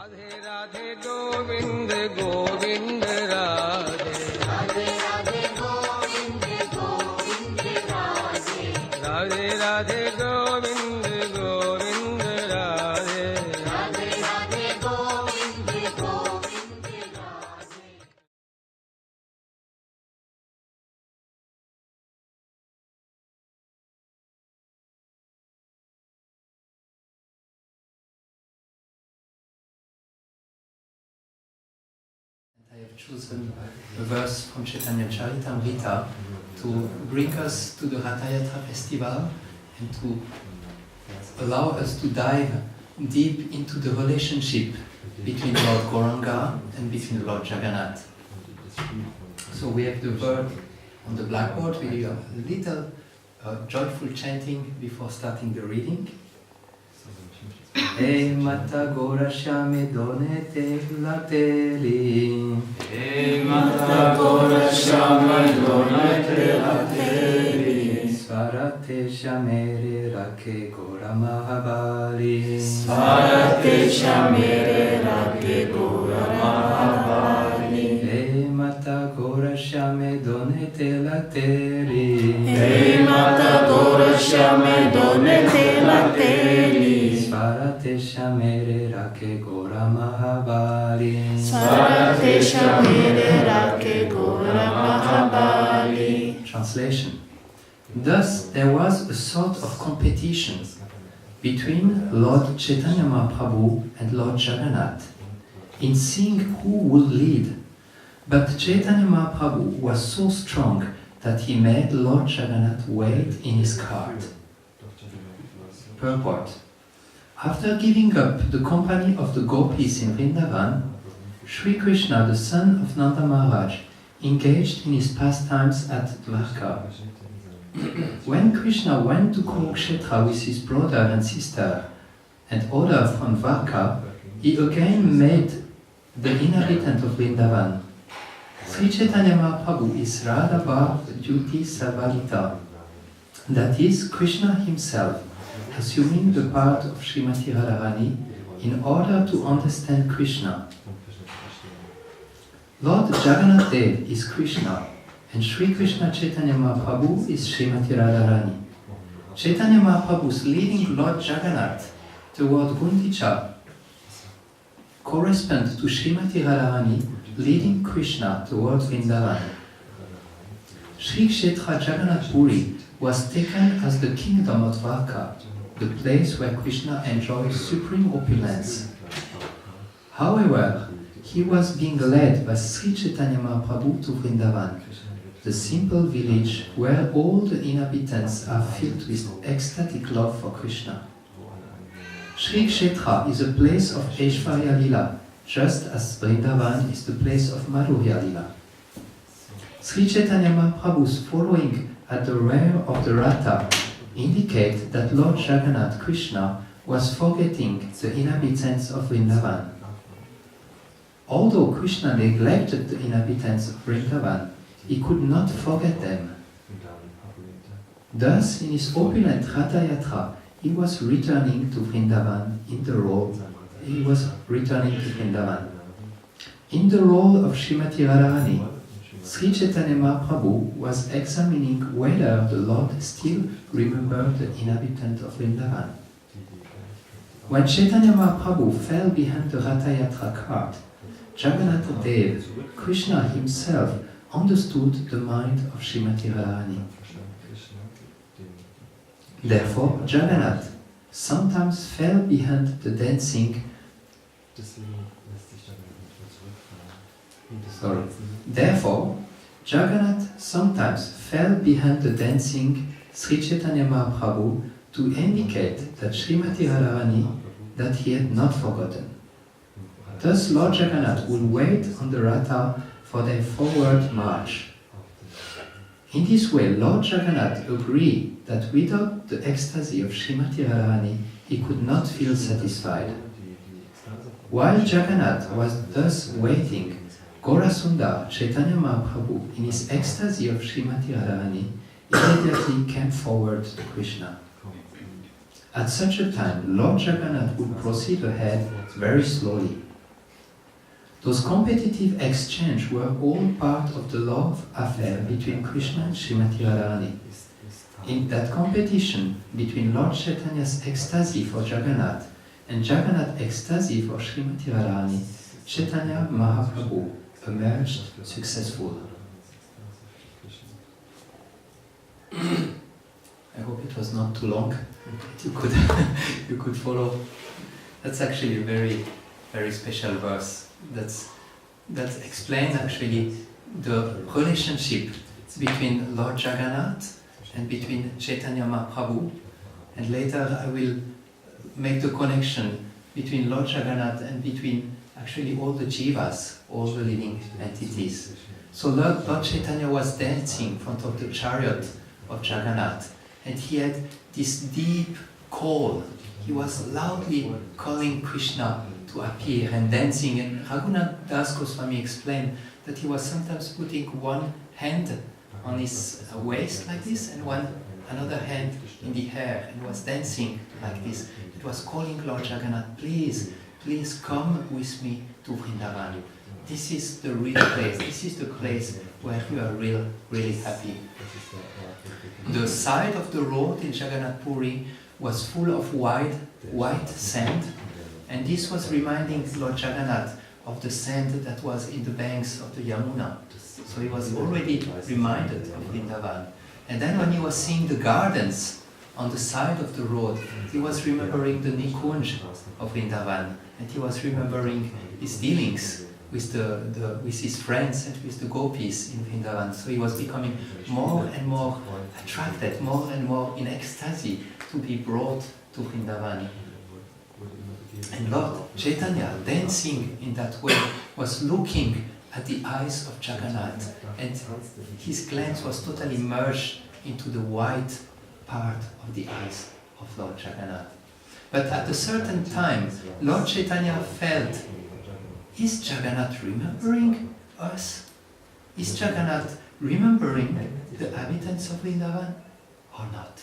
Radhe Radhe Govind Govind Radhe Radhe Radhe Govind Govind Radhe Radhe Radhe Govind Govind Radhe Radhe Radhe Govind Govind Radhe. I have chosen a verse from Chaitanya Charitamrita to bring us to the Ratha Yatra festival and to allow us to dive deep into the relationship between Lord Gauranga and between Lord Jagannath. So we have the word on the blackboard. We do a little joyful chanting before starting the reading. Hey Mata Gaura Shame Donete Lateli. Hey Mata Gaura Shame Donete Lateli. Svarate Shamere Rake Gaura Mahabali. Svarate Shamere Rake Gaura Mahabali. Hey Mata Gaura Shame Donete Lateli. Hey Mata Gaura Shame Donete Lateli. Svarate Shamere Rake Gaura Mahabali. Svarate Shamere Rake Gaura Mahabali. Translation. Thus there was a sort of competition between Lord Chaitanya Mahaprabhu and Lord Jagannath in seeing who would lead. But Chaitanya Mahaprabhu was so strong that he made Lord Jagannath wait in his cart. Purport. After giving up the company of the gopis in Vrindavan, Sri Krishna, the son of Nanda Maharaj, engaged in his pastimes at Dwarka. When Krishna went to Kurukshetra with his brother and sister and other from Dwarka, he again made the inhabitant of Vrindavan. Sri Chaitanya Mahaprabhu is Radha Bhav Duty Savalita, that is, Krishna himself, assuming the part of Srimati Radharani in order to understand Krishna. Lord Jagannath Dev is Krishna, and Sri Krishna Chaitanya Mahaprabhu is Srimati Radharani. Chaitanya Mahaprabhu's leading Lord Jagannath toward Gundicha corresponds to Srimati Radharani leading Krishna toward Vrindavan. Sri Kshetra Jagannath Puri was taken as the kingdom of Dwarka, the place where Krishna enjoys supreme opulence. However, he was being led by Sri Chaitanya Mahaprabhu to Vrindavan, the simple village where all the inhabitants are filled with ecstatic love for Krishna. Sri Kshetra is a place of Aishwarya Lila, just as Vrindavan is the place of Madhurya Lila. Sri Chaitanya Mahaprabhu's following at the rear of the Ratha indicate that Lord Jagannath Krishna was forgetting the inhabitants of Vrindavan. Although Krishna neglected the inhabitants of Vrindavan, he could not forget them. Thus, in his opulent Ratha Yatra, he was returning to Vrindavan in the role. In the role of Srimati Radharani, Sri Chaitanya Mahaprabhu was examining whether the Lord still remembered the inhabitant of Vrindavan. When Chaitanya Mahaprabhu fell behind the Ratha Yatra cart, Jaganatha Dev, Krishna himself, understood the mind of Srimati Radharani. Therefore, Jagannath sometimes fell behind the dancing. Therefore, Jagannath sometimes fell behind the dancing Sri Chaitanya Mahaprabhu to indicate that Srimati Radharani that he had not forgotten. Thus, Lord Jagannath would wait on the Ratha for their forward march. In this way, Lord Jagannath agreed that without the ecstasy of Srimati Radharani, he could not feel satisfied. While Jagannath was thus waiting, Gaurasundar Chaitanya Mahaprabhu, in his ecstasy of Srimati Radharani, immediately came forward to Krishna. At such a time, Lord Jagannath would proceed ahead very slowly, Those competitive exchanges were all part of the love affair between Krishna and Srimati Radharani. In that competition between Lord Chaitanya's ecstasy for Jagannath and Jagannath's ecstasy for Srimati Radharani, Chaitanya Mahaprabhu emerged successful. I hope it was not too long. You could you could follow. That's actually a very, very special verse. That explains actually the relationship between Lord Jagannath and between Chaitanya Mahaprabhu. And later I will make the connection between Lord Jagannath and between actually all the jivas, all the living entities. So Lord Chaitanya was dancing in front of the chariot of Jagannath, and he had this deep call. He was loudly calling Krishna to appear and dancing. And Raghunath Das Goswami explained that he was sometimes putting one hand on his waist like this and another hand in the air, and was dancing like this. It was calling Lord Jagannath, please, please come with me to Vrindavan. This is the real place. This is the place where you are really happy. The side of the road in Jagannath Puri was full of white sand, and this was reminding Lord Jagannath of the sand that was in the banks of the Yamuna. So he was already reminded of Vrindavan. And then when he was seeing the gardens on the side of the road, he was remembering the Nikunj of Vrindavan, and he was remembering his dealings with his friends and with the gopis in Vrindavan. So he was becoming more and more attracted, more and more in ecstasy to be brought to Vrindavan. And Lord Chaitanya, dancing in that way, was looking at the eyes of Jagannath, and his glance was totally merged into the white part of the eyes of Lord Jagannath. But at a certain time, Lord Chaitanya felt, is Jagannath remembering us? Is Jagannath remembering the inhabitants of Vrindavan or not?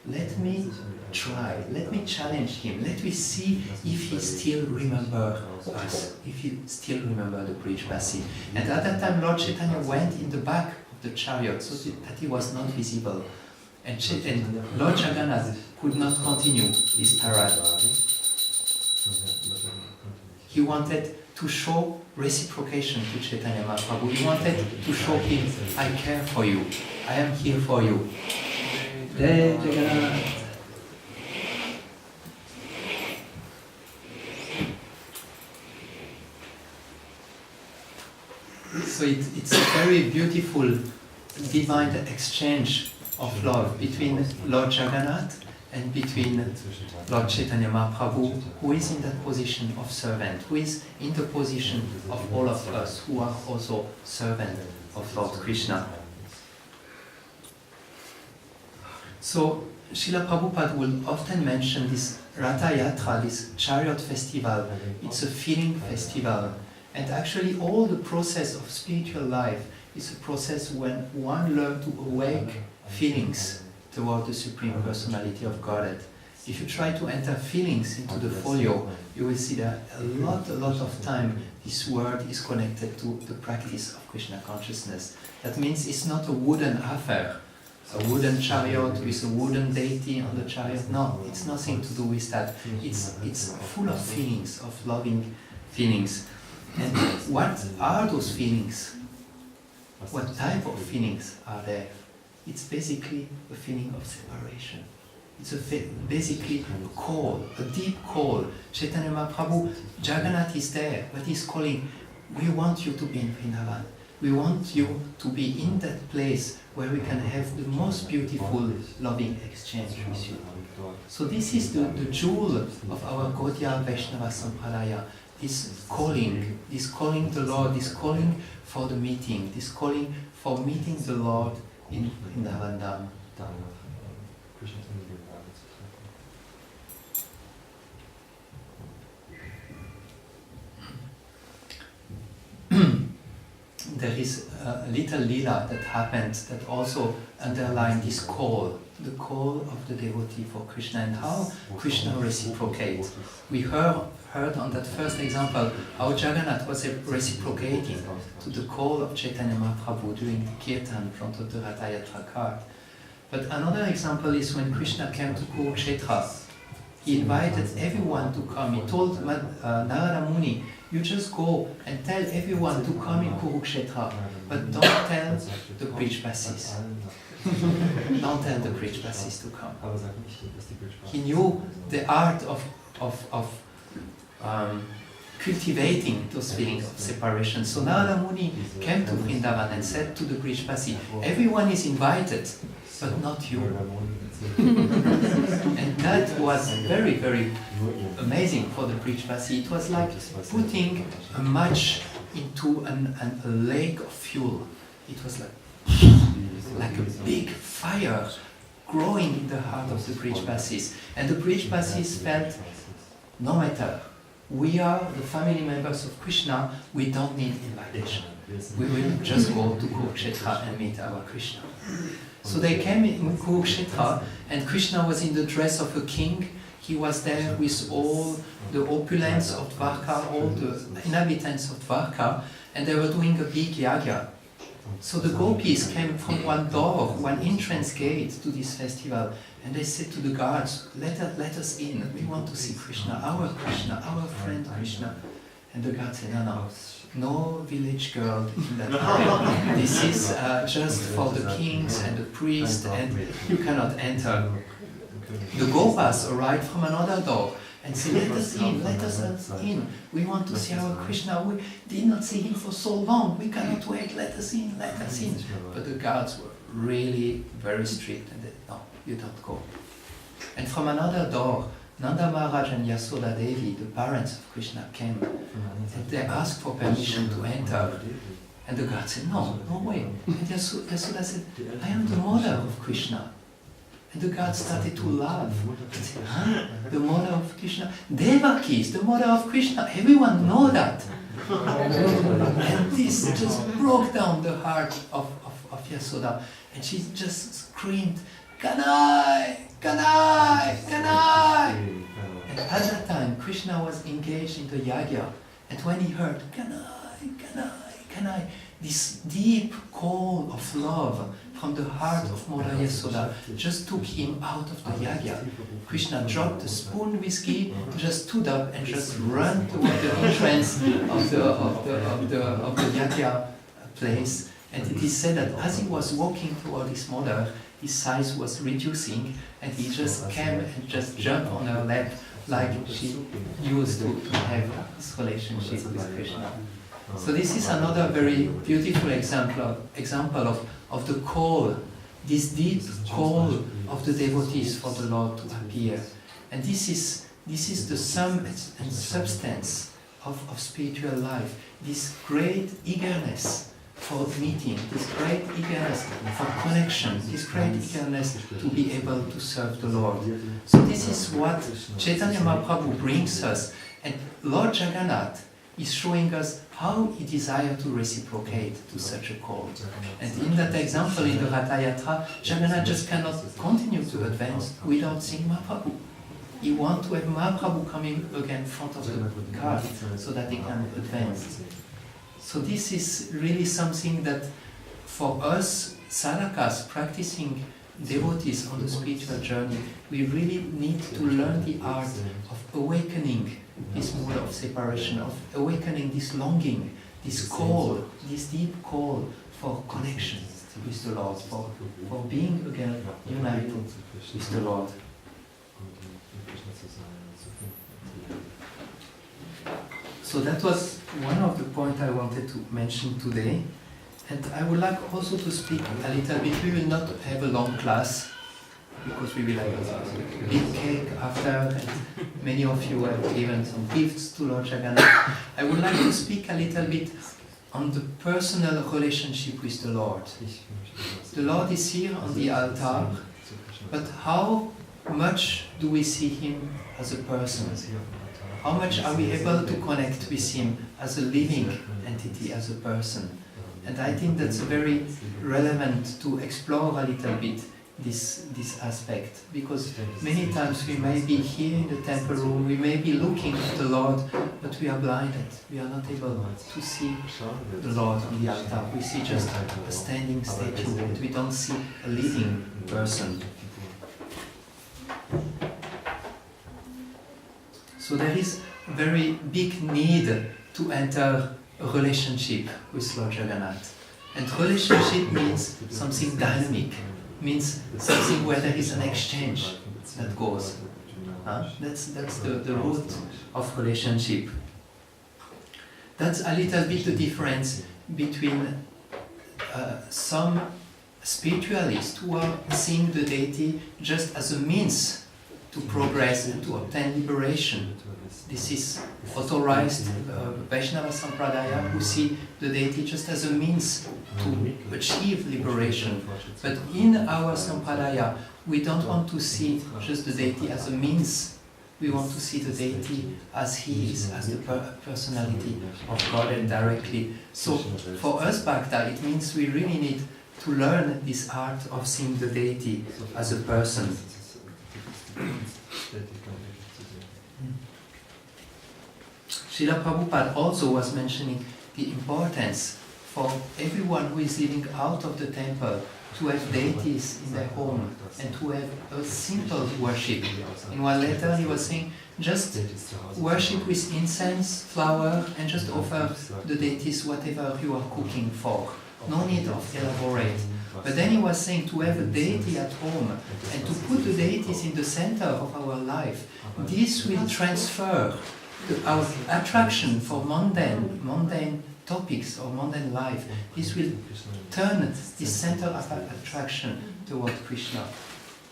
Let me try, let me challenge him, let me see if he still remembers us, if he still remembers the Brijvasi. And at that time Lord Chaitanya went in the back of the chariot so that he was not visible. And Lord Jagannath could not continue his parade. He wanted to show reciprocation to Chaitanya Mahaprabhu. He wanted to show him, I care for you, I am here for you. Jai Jagannath. So it's a very beautiful divine exchange of love between Lord Jagannath and between Lord Chaitanya Mahaprabhu, who is in that position of servant, who is in the position of all of us who are also servants of Lord Krishna. So Srila Prabhupada will often mention this Ratha Yatra, this chariot festival. It's a feeling festival. And actually all the process of spiritual life is a process when one learns to awake feelings toward the Supreme Personality of Godhead. If you try to enter feelings into the folio, you will see that a lot of time this word is connected to the practice of Krishna consciousness. That means it's not a wooden affair, a wooden chariot with a wooden deity on the chariot. No, it's nothing to do with that. It's full of feelings, of loving feelings. And what are those feelings? What type of feelings are there? It's basically a feeling of separation. It's basically a call, a deep call. Chaitanya Mahaprabhu, Jagannath is there, but he's calling, we want you to be in Vrindavan. We want you to be in that place where we can have the most beautiful, loving exchange with you. So this is the jewel of our Gaudiya Vaishnava Sampradaya. This calling the Lord, this calling for the meeting, this calling for meeting the Lord in Vrindavan Dham. There is a little lila that happened that also underlined this call the call of the devotee for Krishna and how Krishna reciprocates. We heard on that first example how Jagannath was reciprocating to the call of Chaitanya Mahaprabhu during the kirtan in front of the Rath Yatra cart. But another example is when Krishna came to Kurukshetra. He invited everyone to come. He told Narada Muni, you just go and tell everyone to come in Kurukshetra, but don't tell the Brijvasis. Don't tell the Brijvasis to come. He knew the art of cultivating those feelings of separation. So Narada Muni came to Vrindavan and said to the Brijvasi, everyone is invited, but not you. And that was very, very amazing for the Brijvasi. It was like putting a match into a lake of fuel. It was like a big fire growing in the heart of the Brijvasis. And the Brijvasis felt, no matter, we are the family members of Krishna, we don't need invitation. We will just go to Kurukshetra and meet our Krishna. So they came in Kurukshetra, and Krishna was in the dress of a king. He was there with all the opulence of Dwarka, all the inhabitants of Dwarka, and they were doing a big yagya. So the gopis came from one door, one entrance gate to this festival, and they said to the guards, let us in, we want to see Krishna, our friend Krishna. And the guards said, no village girl in that area. This is just for the kings and the priests, and you cannot enter. The gopas arrived from another door and said, let us in. We want to see our Krishna. We did not see him for so long. We cannot wait. Let us in. But the guards were really very strict and they said, no, you don't go. And from another door, Nanda Maharaj and Yasoda Devi, the parents of Krishna, came and they asked for permission to enter. And the guard said, no way. And Yasoda said, I am the mother of Krishna. And the guard started to laugh. He said, the mother of Krishna? Devaki is the mother of Krishna. Everyone knows that. And this just broke down the heart of Yasoda. And she just screamed, Kanai! Kanai! Kanai! And at that time, Krishna was engaged in the yagya. And when he heard, Kanai! Kanai! Kanai! This deep call of love from the heart of Mother Yasoda just took him out of the yagya. Krishna dropped the spoon with ghee, just stood up and just ran toward the entrance of the yagya place. And it is said that as he was walking toward his mother, his size was reducing, and he just came and just jumped on her lap like she used to have this relationship with Krishna. So this is another very beautiful example of the call, this deep call of the devotees for the Lord to appear. And this is the sum and substance of spiritual life, this great eagerness for meeting, this great eagerness for connection, this great eagerness to be able to serve the Lord. So this is what Chaitanya Mahaprabhu brings us, and Lord Jagannath is showing us how he desires to reciprocate to such a call. And in that example, in the Rath Yatra, Jagannath just cannot continue to advance without seeing Mahaprabhu. He wants to have Mahaprabhu coming again in front of the cart so that he can advance. So this is really something that for us sadhakas practicing devotees on the spiritual journey, we really need to learn the art of awakening this mood of separation, of awakening this longing, this call, this deep call for connection with the Lord, for being again united with the Lord. So that was one of the points I wanted to mention today. And I would like also to speak a little bit. We will not have a long class, because we will have a big cake after, and many of you have given some gifts to Lord Jagannath. I would like to speak a little bit on the personal relationship with the Lord. The Lord is here on the altar, but how much do we see Him as a person? How much are we able to connect with Him as a living entity, as a person? And I think that's very relevant to explore a little bit this aspect, because many times we may be here in the temple room, we may be looking at the Lord, but we are blinded. We are not able to see the Lord on the altar. We see just a standing statue, and we don't see a living person. So there is a very big need to enter a relationship with Lord Jagannath. And relationship means something dynamic, means something where there is an exchange that goes. That's the root of relationship. That's a little bit the difference between some spiritualists who are seeing the deity just as a means to progress and to obtain liberation. This is authorized Vaishnava Sampradaya, who see the deity just as a means to achieve liberation. But in our Sampradaya, we don't want to see just the deity as a means. We want to see the deity as he is, as the personality of God and directly. So for us Bhakta, it means we really need to learn this art of seeing the deity as a person. Srila Prabhupada also was mentioning the importance for everyone who is living out of the temple to have deities in their home and to have a simple worship. In one letter he was saying, just worship with incense, flower, and just offer the deities whatever you are cooking for. No need of elaborate. But then he was saying to have a deity at home and to put the deities in the center of our life. This will transfer our attraction for mundane topics or mundane life. This will turn this center of attraction toward Krishna.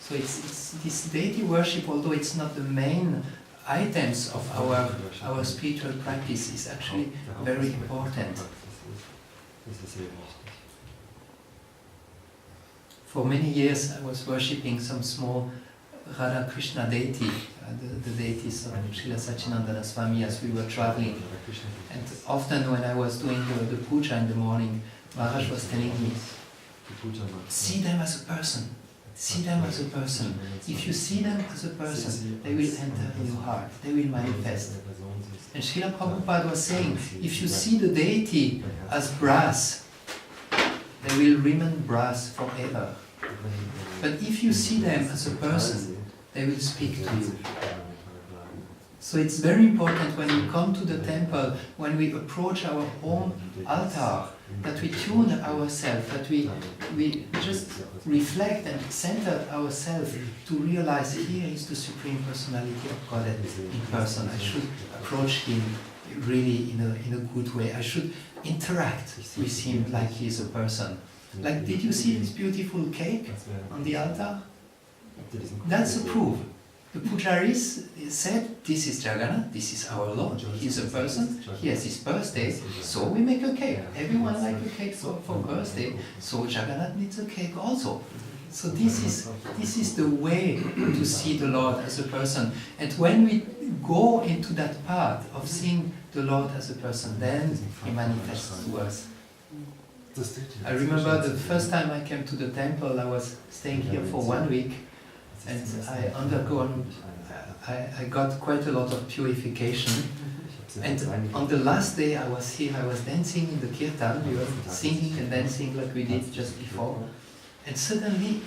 So it's this deity worship, although it's not the main items of our spiritual practice, is actually very important. For many years I was worshipping some small Radha Krishna deity, the deities of Srila Sachinandana Swami as we were traveling. And often when I was doing the puja in the morning, Maharaj was telling me, see them as a person. See them as a person. If you see them as a person, they will enter in your heart. They will manifest. And Srila Prabhupada was saying, if you see the deity as brass, they will remain brass forever. But if you see them as a person, they will speak to you. So it's very important when we come to the temple, when we approach our home altar, that we tune ourselves, that we just reflect and center ourselves to realize here is the Supreme Personality of God in person. I should approach Him really in a good way. I should interact with Him like He is a person. Like, did you see this beautiful cake on the altar? That's a proof. The pujaris said, this is Jagannath, this is our Lord, he's a person, he has his birthday, so we make a cake. Everyone likes a cake for birthday, so Jagannath needs a cake also. So this is the way to see the Lord as a person. And when we go into that path of seeing the Lord as a person, then He manifests to us. I remember the first time I came to the temple, I was staying here for 1 week, and I got quite a lot of purification. And on the last day I was here, I was dancing in the kirtan, we were singing and dancing like we did just before, and suddenly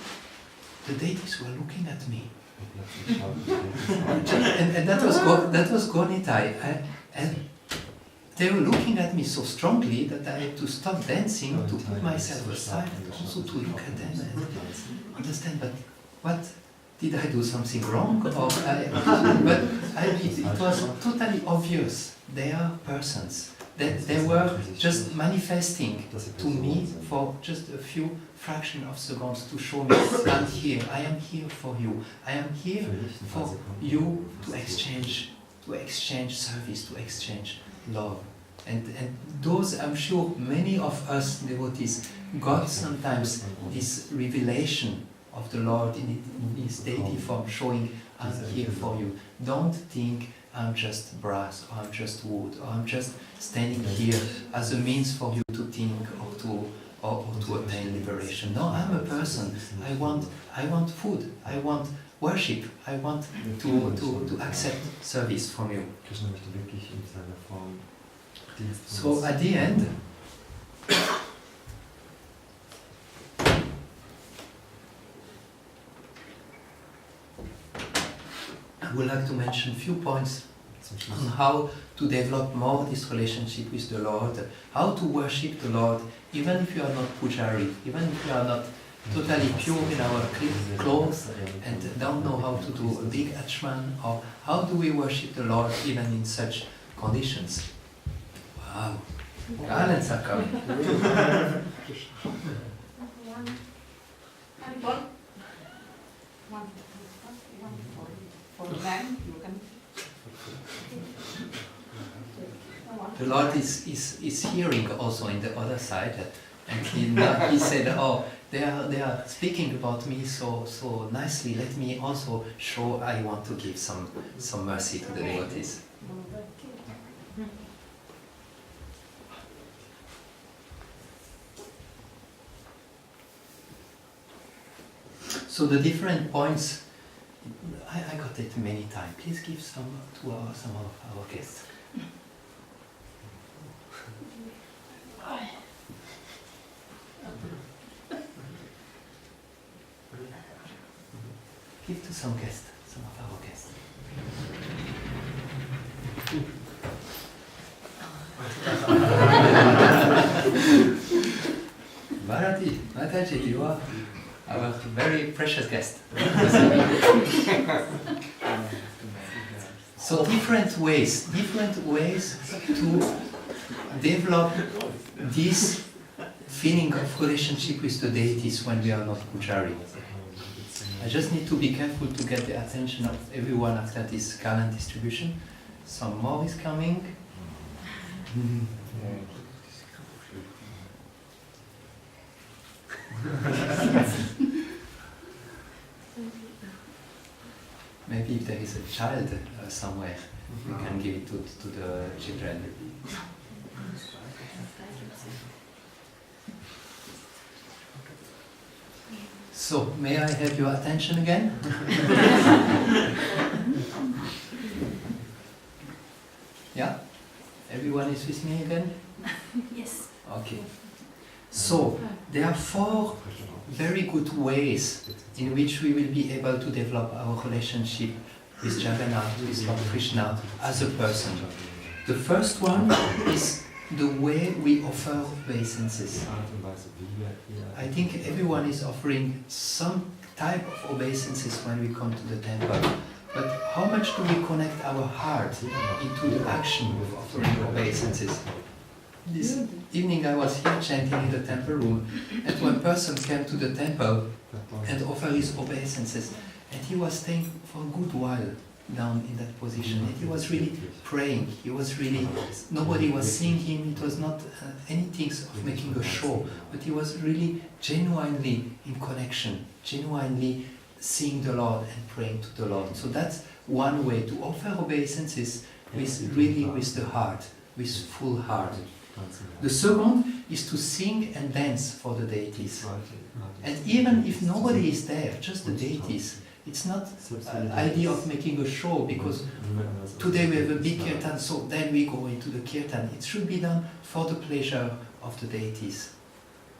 the deities were looking at me. and that was Gonitai. And they were looking at me so strongly that I had to stop dancing, to put myself aside, and also to look at them and understand, but what, did I do something wrong? It was totally obvious. They are persons. They were just manifesting to me for just a few fraction of seconds to show me, I'm here, I am here for you. I am here for you to exchange service, to exchange love. And those, I'm sure, many of us devotees got sometimes this revelation of the Lord in His deity form, showing, I'm here for you. Don't think I'm just brass, or I'm just wood, or I'm just standing here as a means for you to think or to or to attain liberation. No, I'm a person. I want food. I want worship. I want to accept service from you. So at the end, I would like to mention a few points on how to develop more this relationship with the Lord, how to worship the Lord, even if you are not pujari, even if you are not totally pure in our clothes and don't know how to do a big achman, or how do we worship the Lord even in such conditions. Wow, talents are coming. The Lord is hearing also in the other side, and he said, "Oh, they are speaking about me so nicely. Let me also show I want to give some mercy to the devotees." So the different points, I got it many times. Please give some to some of our guests. Give to some guests, some of our guests. Bharati, Mataji, you are our very precious guest. So different ways to develop this feeling of relationship with the deities when we are not pujari. I just need to be careful to get the attention of everyone after this garland distribution. Some more is coming. Maybe if there is a child somewhere, we can give it to the children. So, may I have your attention again? Yeah? Everyone is with me again? Yes. Okay. So, there are 4 very good ways in which we will be able to develop our relationship with Jaganatha, with Lord Krishna, as a person. The first one is the way we offer obeisances. I think everyone is offering some type of obeisances when we come to the temple. But how much do we connect our heart into the action of offering obeisances? This evening I was here chanting in the temple room, and one person came to the temple and offered his obeisances, and he was staying for a good while down in that position, and he was really praying. He was really, nobody was seeing him. It was not anything of making a show, but he was really genuinely in connection, genuinely seeing the Lord and praying to the Lord. So that's one way to offer obeisances with the heart, with full heart. The second is to sing and dance for the deities. And even if nobody is there, just the deities, it's not an idea of making a show, because today we have a big kirtan, so then we go into the kirtan. It should be done for the pleasure of the deities.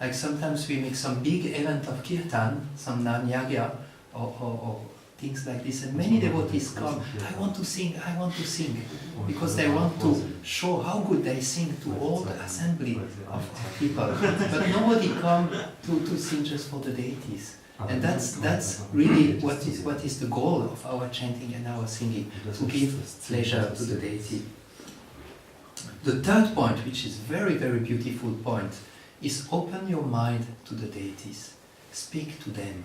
Like sometimes we make some big event of kirtan, some nanyagya, or things like this, and many devotees come, I want to sing, because they want to show how good they sing to all the assembly of people. But nobody come to sing just for the deities. And that's really what is the goal of our chanting and our singing, to give pleasure to the deity. The third point, which is very, very beautiful point, is open your mind to the deities. Speak to them.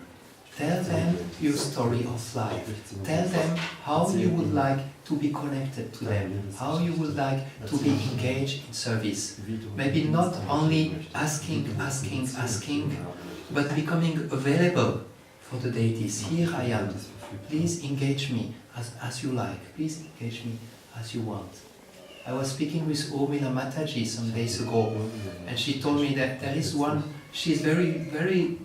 Tell them your story of life. Tell them how you would like to be connected to them, how you would like to be engaged in service. Maybe not only asking, but becoming available for the deities. Here I am. Please engage me as you like. Please engage me as you want. I was speaking with Urmila Mataji some days ago, and she told me that there is one she's very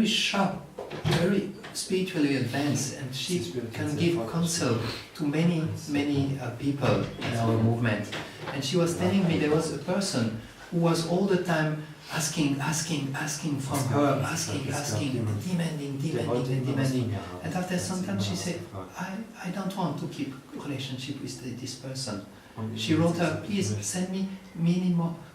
sharp, very spiritually advanced, and she can give counsel to many people in our movement. And she was telling me there was a person who was all the time asking from her, asking, demanding. And after some time she said, I don't want to keep relationship with this person. She wrote her, please send me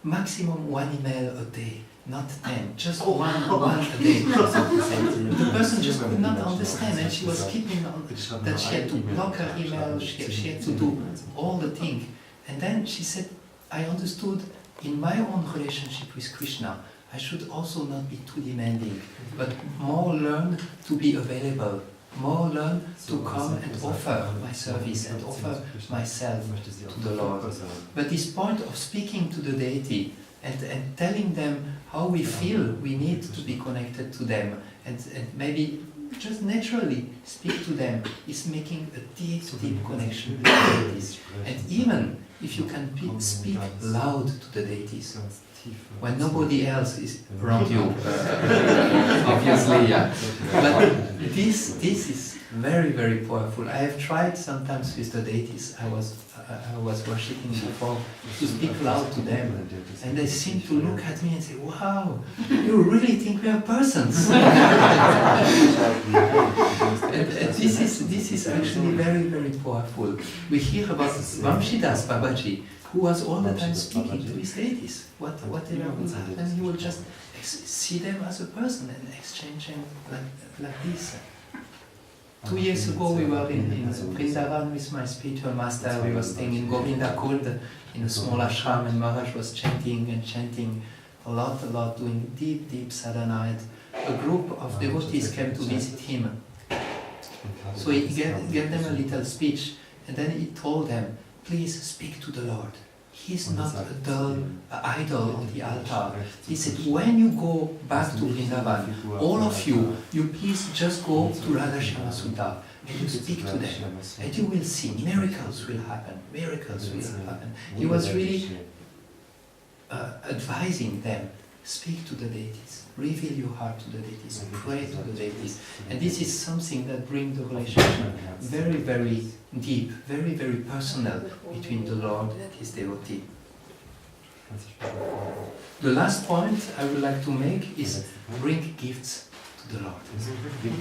maximum 1 email a day, not 10, just one a day. And the person just could not understand, and she was keeping on that she had to block her email, she had to do all the things. And then she said, I understood in my own relationship with Krishna, I should also not be too demanding, but more learn to be available, more learn to come and offer my service and offer myself to the Lord. But this point of speaking to the deity and telling them how we feel we need to be connected to them, and maybe just naturally speak to them, is making a deep connection with the deities. And even if you can speak loud to the deities, when nobody else is around you, obviously, yeah. But this is very powerful. I have tried sometimes with the deities I was worshipping before to speak loud to them, and they seem to look at me and say, "Wow, you really think we are persons?" and this is actually very powerful. We hear about Vamshidas Babaji, who was all the time speaking to his deities. Whatever will happen, he will just see them as a person and exchange them like this. 2 years ago we were in Vrindavan with my spiritual master. We were staying in Govinda Kund in a small ashram, and Maharaj was chanting a lot, doing deep sadhana. And a group of devotees came to visit him. So he gave them a little speech, and then he told them, please speak to the Lord. He's not a dull idol on the altar. He said, when you go back to Vrindavan, all of you please just go to Radha Shyama Sutta and you speak to them, and you will see miracles will happen. He was really advising them, speak to the deities, reveal your heart to the deities, pray to the deities. And this is something that brings the relationship very deep, very personal between the Lord and his devotee. The last point I would like to make is bring gifts to the Lord.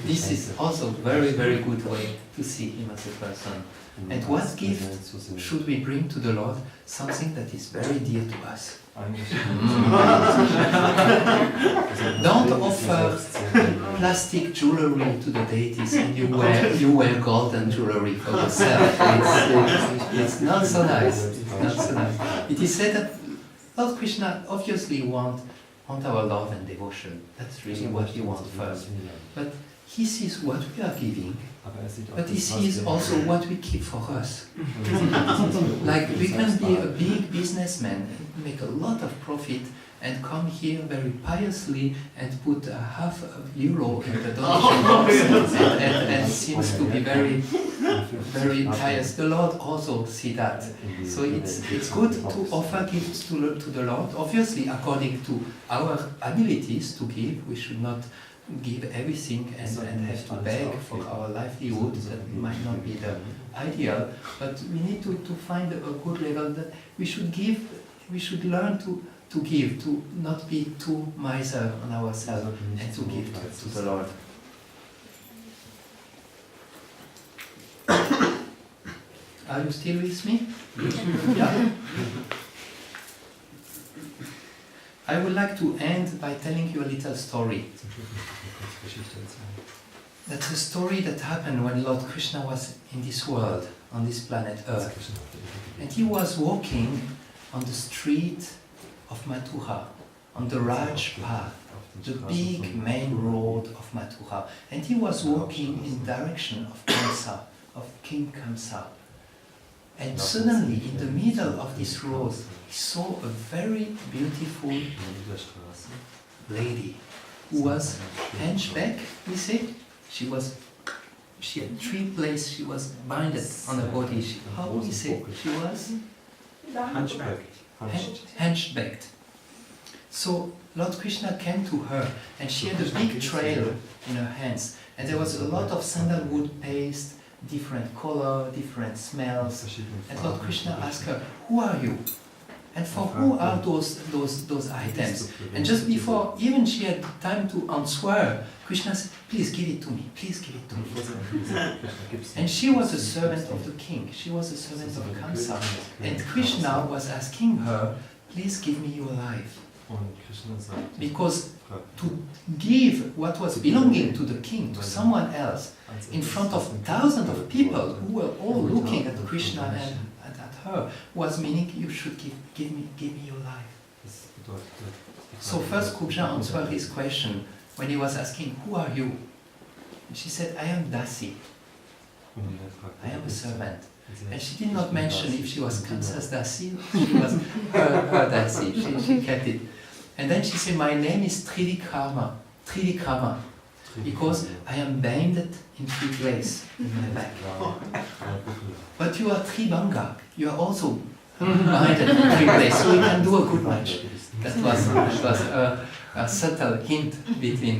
This is also very good way to see him as a person. And what gift should we bring to the Lord? Something that is very dear to us. Don't offer plastic jewelry to the deities and you wear golden jewelry for yourself. It's not so nice. It is said that Lord Krishna obviously want our love and devotion. That's really what he wants first. But he sees what we are giving, but he sees also what we keep for us. Like we can be a big businessman and make a lot of profit and come here very piously and put €0.5 in the donation box and seems to be very pious. The Lord also see that. So it's good to offer gifts to the Lord, obviously according to our abilities to give. We should not give everything and have to beg for our livelihood. That might not be the ideal, but we need to find a good level that we should give. We should learn to give, to not be too miser on ourselves, and to give to the Lord. Are you still with me? Yeah. I would like to end by telling you a little story. That's a story that happened when Lord Krishna was in this world, on this planet Earth. And he was walking on the street of Mathura, on the Raj path, the big main road of Mathura. And he was walking in direction of Kamsa, of King Kamsa. And suddenly, in the middle of this road, he saw a very beautiful lady who was hunchback, we say. She had 3 places, she was binded on her body. How do we say she was? Hunchback. Hunchbacked. So Lord Krishna came to her, and she had a big trail in her hands, and there was a lot of sandalwood paste, different color, different smells. And Lord Krishna asked her, "Who are you? And for who are those items?" And just before even she had time to answer, Krishna said, "Please give it to me, please give it to me." And she was a servant of the king, she was a servant of Kamsa. And Krishna was asking her, "Please give me your life." Because to give what was belonging to the king to someone else in front of thousands of people who were all looking at Krishna and at her was meaning you should give me your life. So first Kubja answered his question when he was asking, "Who are you?" And she said, "I am Dasi. I am a servant." And she did not mention if she was Kamsa's Dasi, she was her Dasi. She kept it. And then she said, "My name is Tridikrama, because I am banded in 3 places in my back. But you are Tribanga, you are also banded in 3 places, so we can do a good match." That was a subtle hint between.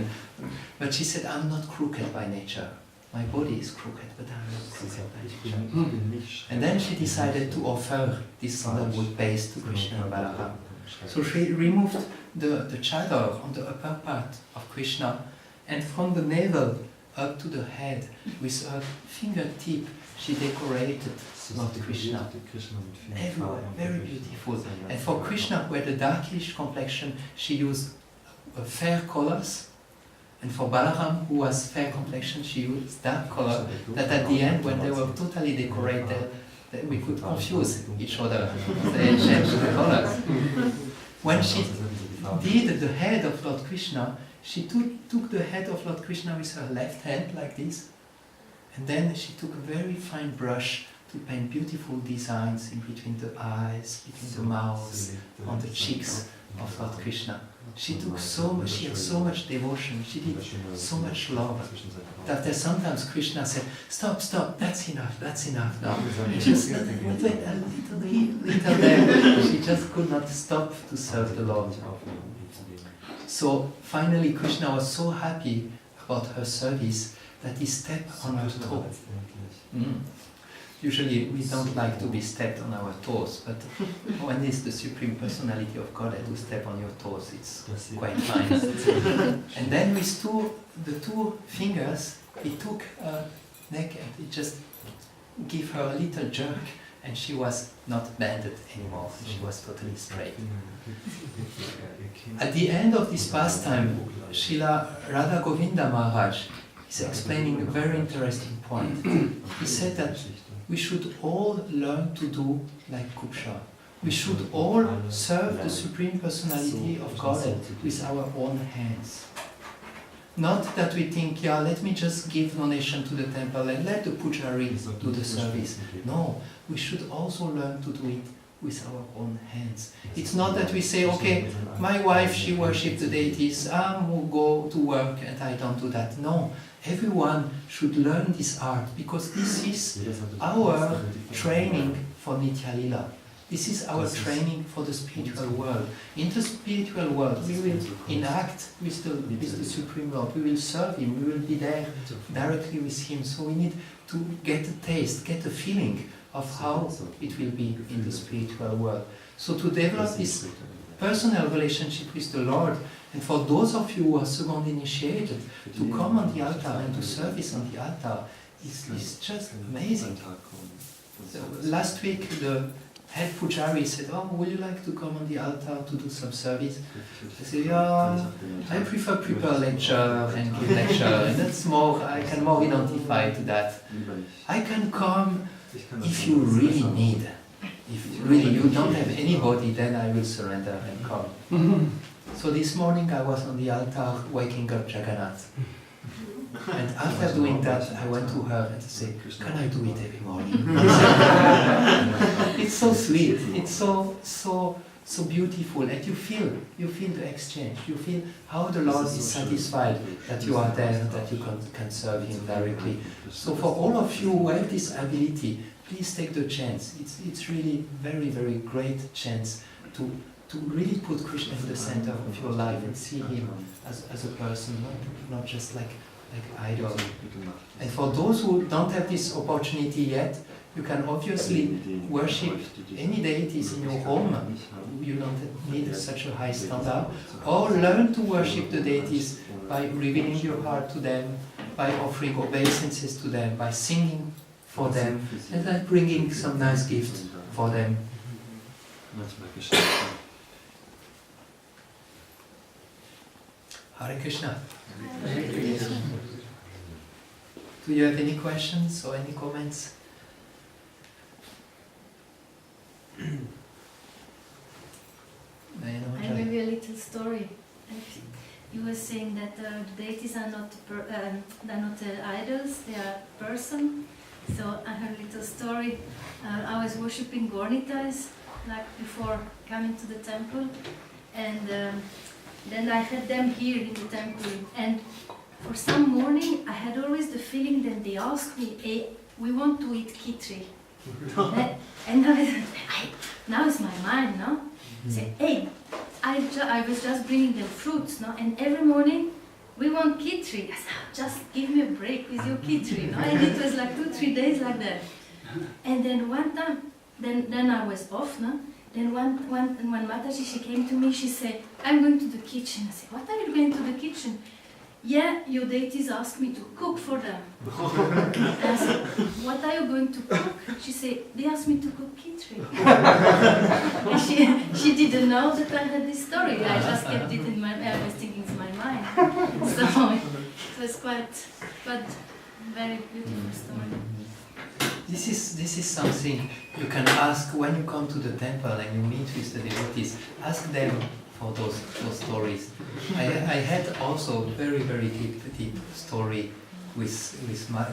But she said, "I'm not crooked by nature. My body is crooked, but I'm not crooked by nature." And then she decided to offer this sandalwood paste to Krishna and Balaram. So she removed the chador on the upper part of Krishna, and from the navel up to the head, with her fingertip, she decorated Lord Krishna. Everywhere, very beautiful. And for Krishna, who had a darkish complexion, she used fair colors. And for Balaram, who was fair complexion, she used dark color, that at the end, when they were totally decorated, that we could confuse each other. They changed the colors. When she did the head of Lord Krishna, she took the head of Lord Krishna with her left hand, like this, and then she took a very fine brush to paint beautiful designs in between the eyes, between the mouths, on the cheeks of Lord Krishna. She had so much devotion, she did so much love, that sometimes Krishna said, "Stop, that's enough now." And just wait a little there. She just could not stop to serve the Lord. So finally Krishna was so happy about her service that he stepped on her toe. Usually we don't like to be stepped on our toes, but when it's the Supreme Personality of Godhead who step on your toes, it's quite fine. And then with the two fingers, he took her neck and he just gave her a little jerk, and she was not banded anymore, she was totally straight. At the end of this pastime, Srila Radha Govinda Maharaj is explaining a very interesting point. He said that we should all learn to do like Kubja. We should all serve the Supreme Personality of Godhead with our own hands. Not that we think, yeah, let me just give donation to the temple and let the pujari do the service. No, we should also learn to do it with our own hands. It's not that we say, okay, my wife, she worships the deities, I will go to work and I don't do that. No, everyone should learn this art, because this is our training for Nitya Lila. This is our training for the spiritual world. In the spiritual world, we will enact with the Supreme Lord. We will serve Him. We will be there directly with Him. So we need to get a taste, get a feeling of how it will be in the spiritual world. So to develop this personal relationship with the Lord, and for those of you who are second initiated, to come on the altar and to service on the altar is just amazing. So last week, the head pujari said, "Oh, would you like to come on the altar to do some service?" I said, "Yeah, I prefer prepare lecture and give lecture, and that's more, I can more identify to that. I can come if you really need. If really you don't have anybody, then I will surrender and come." So this morning I was on the altar waking up Jaganatha. And after doing that, I went to her and said, "Can I do it every morning?" It's so sweet, it's so beautiful, and you feel the exchange. You feel how the Lord is satisfied that you are there, that you can serve Him directly. So for all of you who have this ability, please take the chance. It's really very, very great chance to to really put Krishna in the center of your life and see him as a person, not just like idol. And for those who don't have this opportunity yet, you can obviously worship any deities in your home. You don't need such a high standard. Or learn to worship the deities by revealing your heart to them, by offering obeisances to them, by singing for them, and then bringing some nice gifts for them. Hare Krishna. Hare Krishna. Do you have any questions or any comments? I maybe a little story. You were saying that the deities are not idols; they are person. So I have a little story. I was worshipping Gauritas like before coming to the temple, and then I had them here in the temple. And for some morning, I had always the feeling that they asked me, "Hey, we want to eat kitri." And now it's my mind, no? Say, hey, I was just bringing them fruits, no? And every morning we want kitri. I said, just give me a break with your kitri, no? And it was like 2-3 days like that. And then one time, then I was off, no? Then when Mataji, she came to me, she said, I'm going to the kitchen. I said, what are you going to the kitchen? Yeah, your deities asked me to cook for them. I said, what are you going to cook? She said, they asked me to cook kitri. And she didn't know that I had this story. I just kept it in my mind. I was thinking in my mind. So it was quite very beautiful story. This is something you can ask when you come to the temple and you meet with the devotees. Ask them for those stories. I had also very deep story with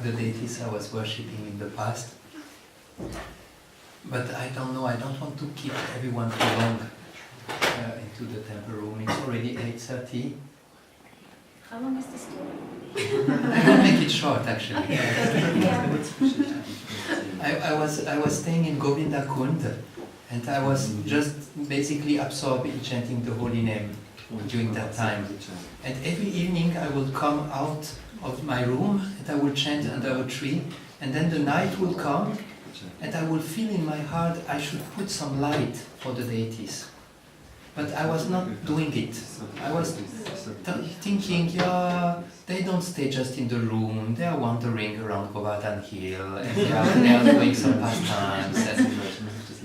the deities I was worshipping in the past. But I don't know. I don't want to keep everyone too long into the temple room. It's already 8:30. How long is the story? I will make it short, actually. Okay. I was staying in Govinda Kund, and I was just basically absorbed in chanting the holy name during that time. And every evening I would come out of my room and I would chant under a tree, and then the night would come and I would feel in my heart I should put some light for the deities. But I was not doing it. I was thinking, yeah, they don't stay just in the room, they are wandering around Govardhan Hill, and they are doing some pastimes.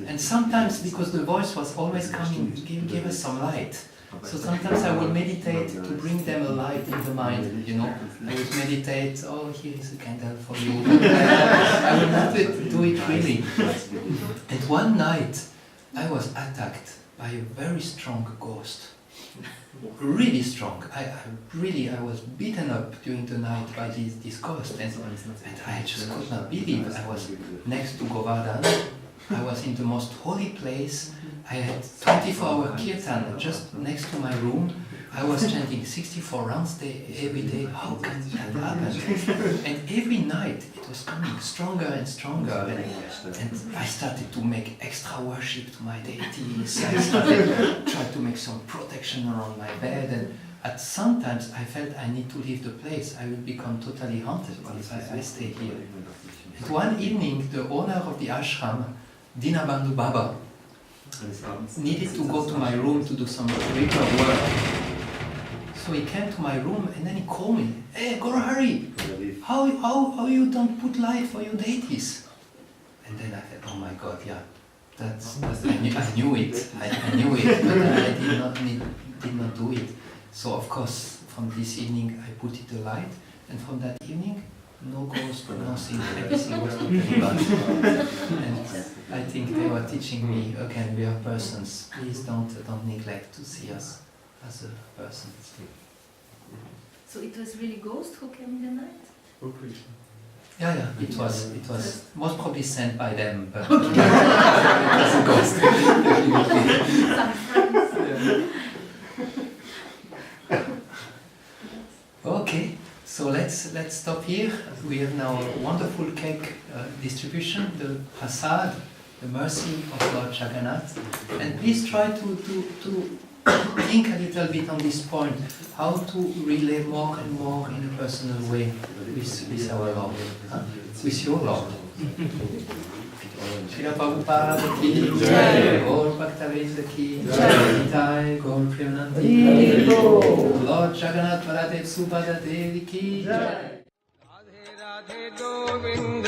And sometimes, because the voice was always coming, give us some light. So sometimes I would meditate to bring them a light in the mind, you know. I would meditate, oh, here is a candle for you. I would not do it really. And one night, I was attacked by a very strong ghost. Really strong. I was beaten up during the night by this ghost, and I just could not believe. I was next to Govardhan. I was in the most holy place. I had 24-hour kirtan just next to my room. I was chanting 64 rounds every day. How can that happen? And every night it was coming stronger and stronger. And I started to make extra worship to my deities. I started try to make some protection around my bed. And at sometimes I felt I need to leave the place. I will become totally haunted if I stay here. And one evening, the owner of the ashram, Dinabandhu Baba, needed to go to my room to do some spiritual work. So he came to my room and then he called me, hey, Gaura Hari, how you don't put light for your deities? And then I said, oh my God, yeah, I knew it, but I did not do it. So of course, from this evening I put it the light, and from that evening, no ghost, nothing, everything was totally bad. And I think they were teaching me, again, we are persons, please don't neglect to see us as a person. So it was really ghost who came in the night? Yeah, it was most probably sent by them, but it was a ghost. Some friends. Okay. So let's stop here. We have now a wonderful cake distribution, the prasad. the mercy of Lord Jagannath. And please try to think a little bit on this point, how to relate more and more in a personal way with our Lord, with your Lord. Srila Prabhupada ki jai, Gaur Bhaktavinda ki jai, Gaur Premanandi ki jai, Lord Jagannath Baladev Subhadra Devi ki jai. Radhe Radhe Govind